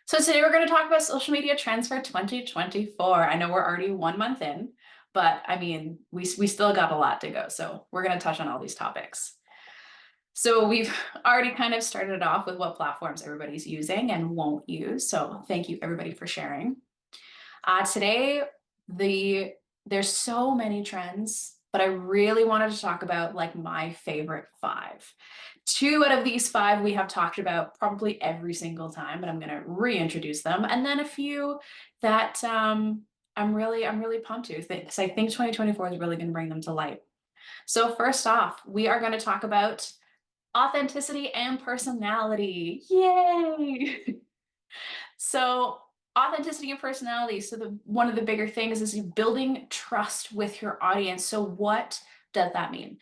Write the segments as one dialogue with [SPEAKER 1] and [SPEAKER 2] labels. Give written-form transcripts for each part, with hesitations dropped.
[SPEAKER 1] So today we're going to talk about social media trends for 2024. I know we're already 1 month in, but I mean, we still got a lot to go. So we're going to touch on all these topics. So we've already kind of started off with what platforms everybody's using and won't use. So thank you everybody for sharing. Today, there's so many trends, but I really wanted to talk about like my favorite 5. 2 out of these 5 we have talked about probably every single time, but I'm going to reintroduce them, and then a few that I'm really pumped to because I think 2024 is really going to bring them to light. So first off, we are going to talk about authenticity and personality. Yay! So authenticity and personality. So one of the bigger things is building trust with your audience. So what does that mean?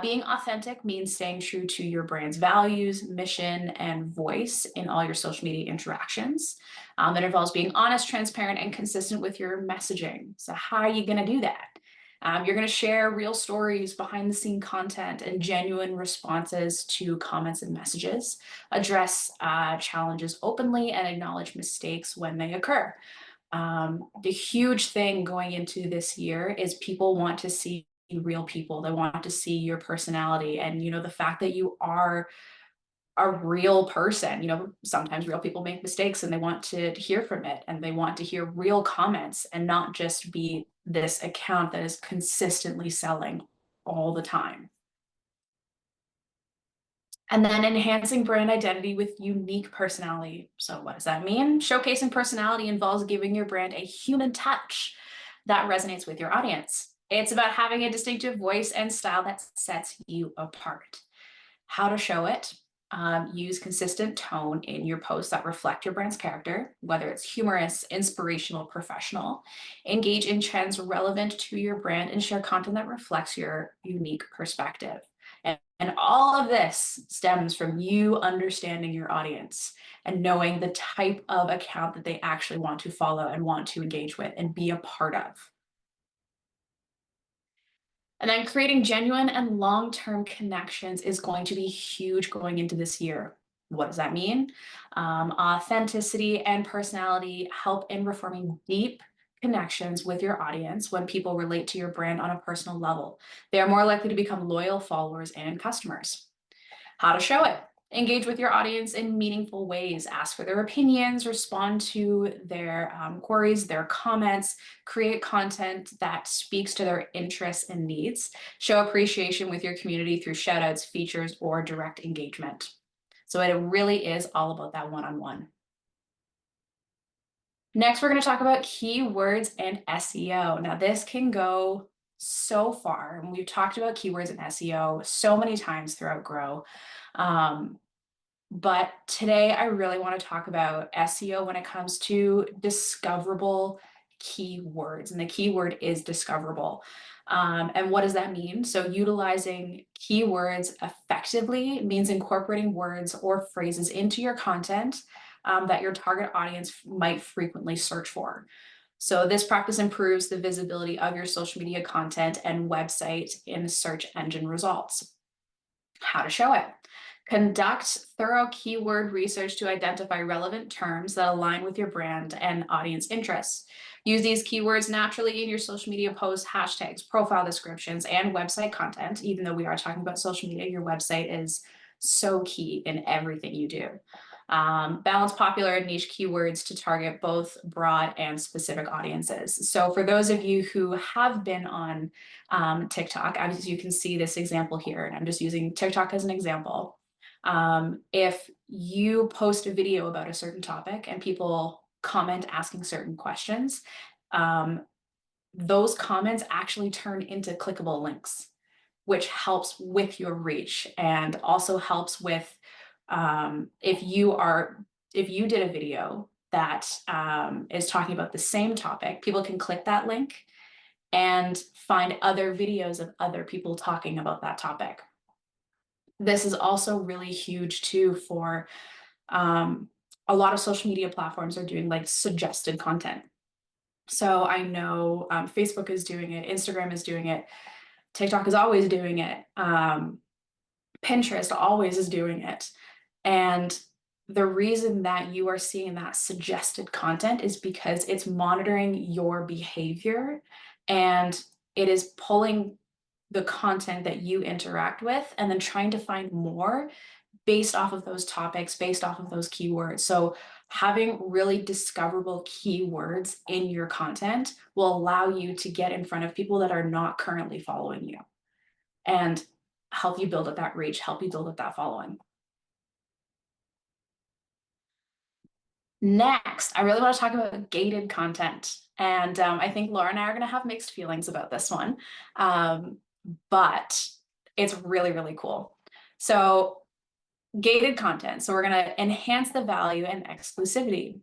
[SPEAKER 1] Being authentic means staying true to your brand's values, mission, and voice in all your social media interactions. That involves being honest, transparent, and consistent with your messaging. So how are you going to do that? You're going to share real stories, behind the scene content, and genuine responses to comments and messages, address challenges openly, and acknowledge mistakes when they occur. The huge thing going into this year is people want to see real people. They want to see your personality and, the fact that you are a real person. Sometimes real people make mistakes and they want to hear from it, and they want to hear real comments and not just be this account that is consistently selling all the time. And then enhancing brand identity with unique personality. So what does that mean? Showcasing personality involves giving your brand a human touch that resonates with your audience. It's about having a distinctive voice and style that sets you apart. How to show it? Use consistent tone in your posts that reflect your brand's character, whether it's humorous, inspirational, professional. Engage in trends relevant to your brand and share content that reflects your unique perspective. And all of this stems from you understanding your audience and knowing the type of account that they actually want to follow and want to engage with and be a part of. And then creating genuine and long-term connections is going to be huge going into this year. What does that mean? Authenticity and personality help in reforming deep connections with your audience. When people relate to your brand on a personal level, they are more likely to become loyal followers and customers. How to show it? Engage with your audience in meaningful ways. Ask for their opinions, respond to their queries, their comments, create content that speaks to their interests and needs. Show appreciation with your community through shout outs, features, or direct engagement. So it really is all about that one-on-one. Next, we're going to talk about keywords and SEO. Now, this can go so far, and we've talked about keywords and SEO so many times throughout GRWE. But today I really want to talk about SEO when it comes to discoverable keywords. And the keyword is discoverable. And what does that mean? So utilizing keywords effectively means incorporating words or phrases into your content that your target audience might frequently search for. So this practice improves the visibility of your social media content and website in search engine results. How to show it? Conduct thorough keyword research to identify relevant terms that align with your brand and audience interests. Use these keywords naturally in your social media posts, hashtags, profile descriptions, and website content. Even though we are talking about social media, your website is so key in everything you do. Balance popular and niche keywords to target both broad and specific audiences. So for those of you who have been on TikTok, as you can see this example here, and I'm just using TikTok as an example. If you post a video about a certain topic and people comment asking certain questions, those comments actually turn into clickable links, which helps with your reach and also helps with if you did a video that is talking about the same topic, people can click that link and find other videos of other people talking about that topic. This is also really huge too for a lot of social media platforms are doing like suggested content. So I know Facebook is doing it, Instagram is doing it, TikTok is always doing it, Pinterest always is doing it. And the reason that you are seeing that suggested content is because it's monitoring your behavior, and it is pulling the content that you interact with and then trying to find more based off of those topics, based off of those keywords. So having really discoverable keywords in your content will allow you to get in front of people that are not currently following you and help you build up that reach, help you build up that following. Next, I really want to talk about gated content. And I think Laura and I are going to have mixed feelings about this one, but it's really, really cool. So gated content. So we're going to enhance the value and exclusivity.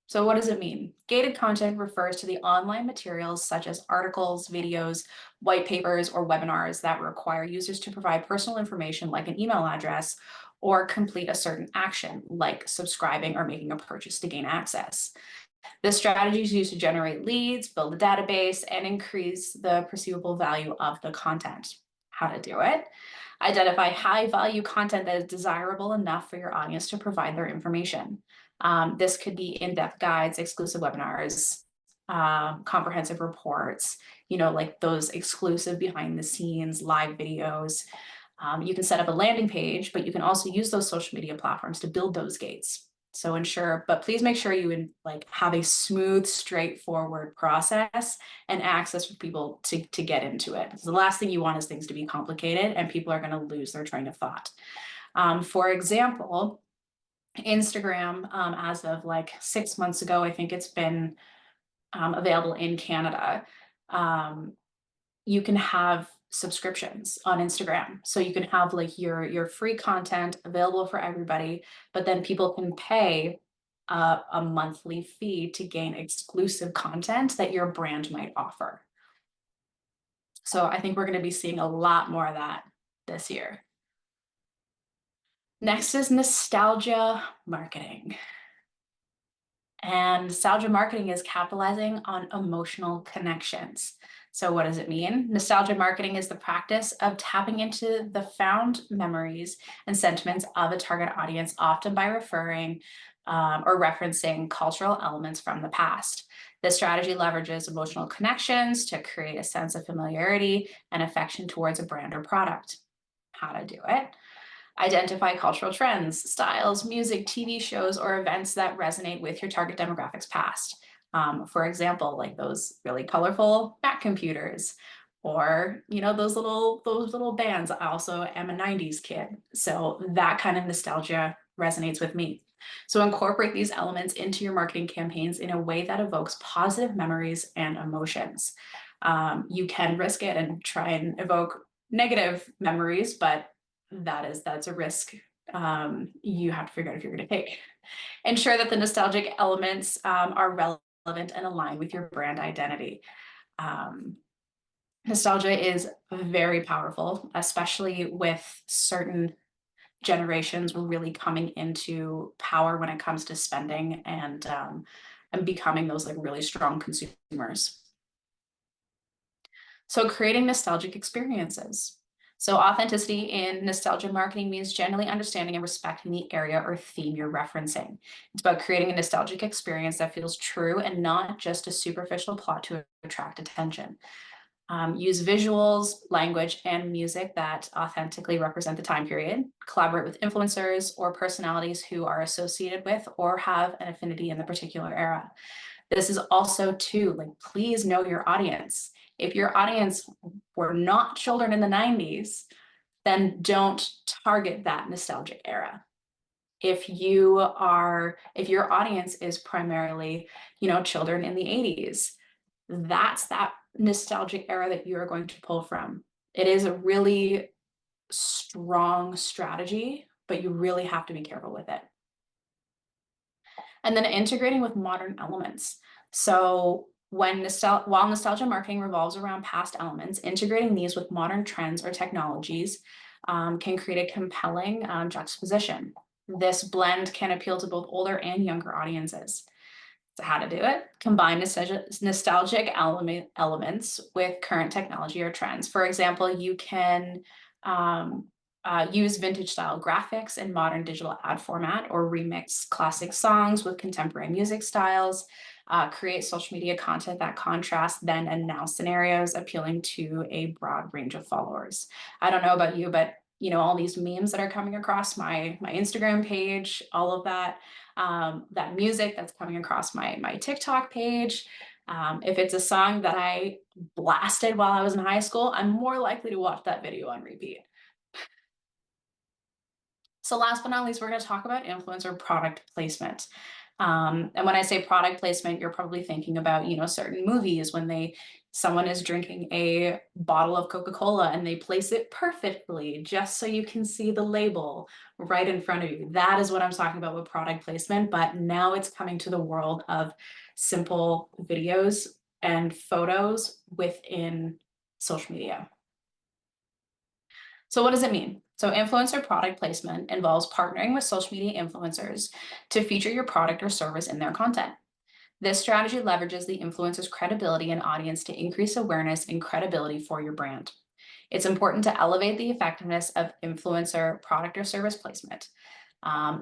[SPEAKER 1] So what does it mean? Gated content refers to the online materials such as articles, videos, white papers, or webinars that require users to provide personal information like an email address or complete a certain action like subscribing or making a purchase to gain access. This strategy is used to generate leads, build a database, and increase the perceivable value of the content. How to do it? Identify high value content that is desirable enough for your audience to provide their information. This could be in-depth guides, exclusive webinars, comprehensive reports, like those exclusive behind the scenes live videos. You can set up a landing page, but you can also use those social media platforms to build those gates. So but please make sure you have a smooth, straightforward process and access for people to get into it. So the last thing you want is things to be complicated and people are going to lose their train of thought. For example, Instagram, as of 6 months ago, I think it's been available in Canada. You can have subscriptions on Instagram. So you can have your free content available for everybody, but then people can pay a monthly fee to gain exclusive content that your brand might offer. So I think we're going to be seeing a lot more of that this year. Next is nostalgia marketing. And nostalgia marketing is capitalizing on emotional connections. So what does it mean? Nostalgia marketing is the practice of tapping into the found memories and sentiments of a target audience, often by referring or referencing cultural elements from the past. This strategy leverages emotional connections to create a sense of familiarity and affection towards a brand or product. How to do it? Identify cultural trends, styles, music, TV shows, or events that resonate with your target demographics past. For example, like those really colorful Mac computers, or those little bands. I also am a 90s kid, so that kind of nostalgia resonates with me. So incorporate these elements into your marketing campaigns in a way that evokes positive memories and emotions. You can risk it and try and evoke negative memories, but that's a risk you have to figure out if you're going to take. Ensure that the nostalgic elements are relevant and aligned with your brand identity. Nostalgia is very powerful, especially with certain generations. We're really coming into power when it comes to spending and becoming those really strong consumers. So creating nostalgic experiences. So authenticity in nostalgia marketing means genuinely understanding and respecting the area or theme you're referencing. It's about creating a nostalgic experience that feels true and not just a superficial plot to attract attention. Use visuals, language, and music that authentically represent the time period. Collaborate with influencers or personalities who are associated with or have an affinity in the particular era. This is also too, please know your audience. If your audience were not children in the 90s, then don't target that nostalgic era. If your audience is primarily, children in the 80s, that's that nostalgic era that you are going to pull from. It is a really strong strategy, but you really have to be careful with it. And then integrating with modern elements. So while nostalgia marketing revolves around past elements, integrating these with modern trends or technologies can create a compelling juxtaposition. This blend can appeal to both older and younger audiences. So how to do it? Combine nostalgic elements with current technology or trends. For example, you can use vintage style graphics and modern digital ad format, or remix classic songs with contemporary music styles. Create social media content that contrasts then and now scenarios, appealing to a broad range of followers. I don't know about you, but all these memes that are coming across my Instagram page, all of that, that music that's coming across my TikTok page. If it's a song that I blasted while I was in high school, I'm more likely to watch that video on repeat. So last but not least, we're going to talk about influencer product placement. And when I say product placement, you're probably thinking about, certain movies when someone is drinking a bottle of Coca-Cola and they place it perfectly just so you can see the label right in front of you. That is what I'm talking about with product placement, but now it's coming to the world of simple videos and photos within social media. So what does it mean? So influencer product placement involves partnering with social media influencers to feature your product or service in their content. This strategy leverages the influencer's credibility and audience to increase awareness and credibility for your brand. It's important to elevate the effectiveness of influencer product or service placement.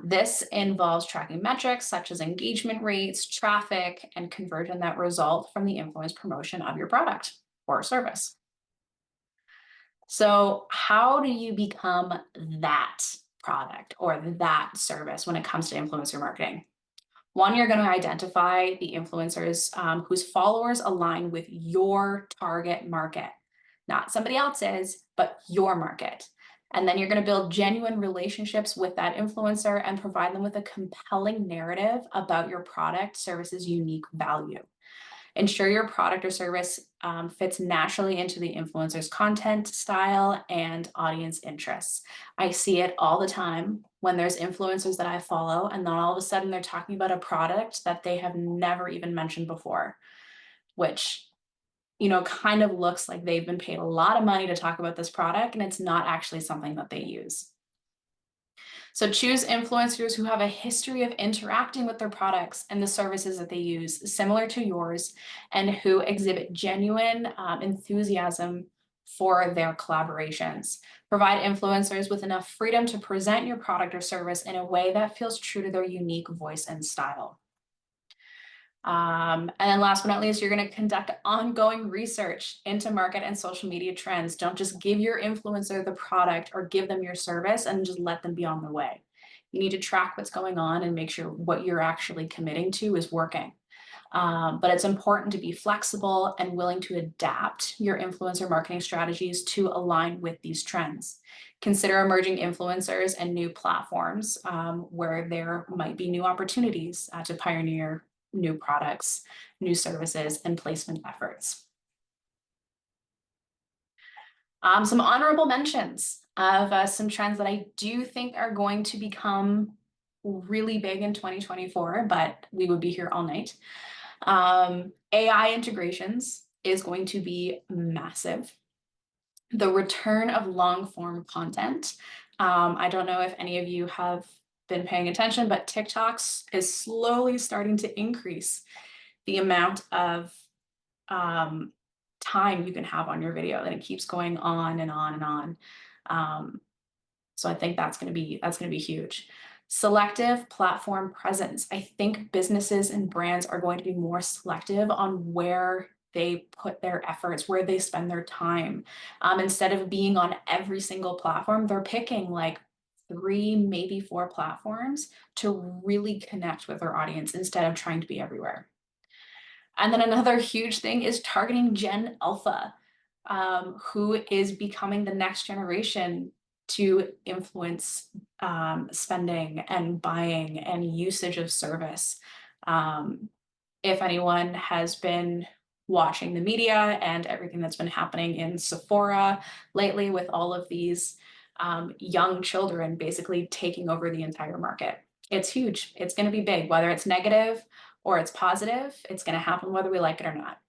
[SPEAKER 1] This involves tracking metrics such as engagement rates, traffic, and conversion that result from the influence promotion of your product or service. So how do you become that product or that service when it comes to influencer marketing? One, you're going to identify the influencers whose followers align with your target market, not somebody else's, but your market. And then you're going to build genuine relationships with that influencer and provide them with a compelling narrative about your product, service's unique value. Ensure your product or service fits naturally into the influencer's content style and audience interests. I see it all the time when there's influencers that I follow, and then all of a sudden they're talking about a product that they have never even mentioned before, which kind of looks like they've been paid a lot of money to talk about this product, and it's not actually something that they use. So choose influencers who have a history of interacting with their products and the services that they use, similar to yours, and who exhibit genuine enthusiasm for their collaborations. Provide influencers with enough freedom to present your product or service in a way that feels true to their unique voice and style. And then last but not least, you're going to conduct ongoing research into market and social media trends. Don't just give your influencer the product or give them your service and just let them be on their way. You need to track what's going on and make sure what you're actually committing to is working. But it's important to be flexible and willing to adapt your influencer marketing strategies to align with these trends. Consider emerging influencers and new platforms where there might be new opportunities to pioneer new products, new services, and placement efforts. Some honorable mentions of some trends that I do think are going to become really big in 2024, but we would be here all night. AI integrations is going to be massive. The return of long form content. I don't know if any of you have been paying attention, but TikToks is slowly starting to increase the amount of time you can have on your video, and it keeps going on and on and on. So I think that's going to be huge. Selective platform presence. I think businesses and brands are going to be more selective on where they put their efforts, where they spend their time. Instead of being on every single platform, they're picking like 3, maybe 4 platforms to really connect with their audience instead of trying to be everywhere. And then another huge thing is targeting Gen Alpha, who is becoming the next generation to influence spending and buying and usage of service. If anyone has been watching the media and everything that's been happening in Sephora lately with all of these young children basically taking over the entire market, it's huge. It's going to be big, whether it's negative or it's positive. It's going to happen whether we like it or not.